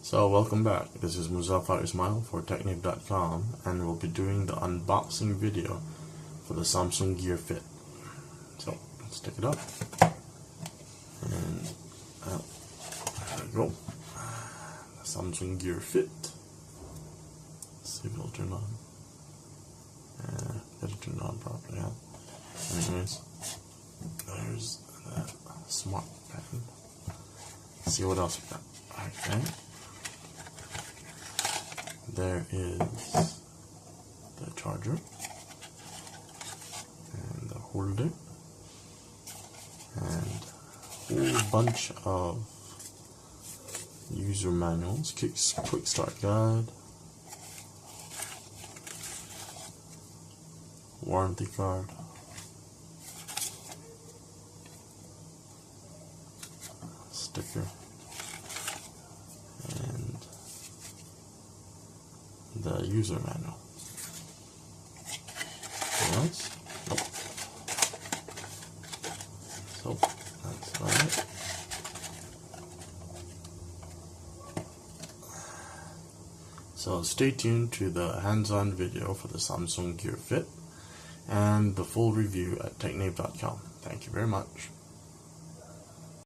So welcome back, this is Muzaffar Ismail for Technic.com, and we'll be doing the unboxing video for the Samsung Gear Fit. So let's take it up, and there we go, the Samsung Gear Fit. Let's see if it'll turn on. Got it turned on properly, huh? Anyways, there's that smartband. Let's see what else we got. Okay. There is the charger and the holder and a whole bunch of user manuals, quick start guide, warranty card, sticker, and the user manual. Anything else? Nope. So that's alright. So stay tuned to the hands-on video for the Samsung Gear Fit and the full review at Technic.com. Thank you very much.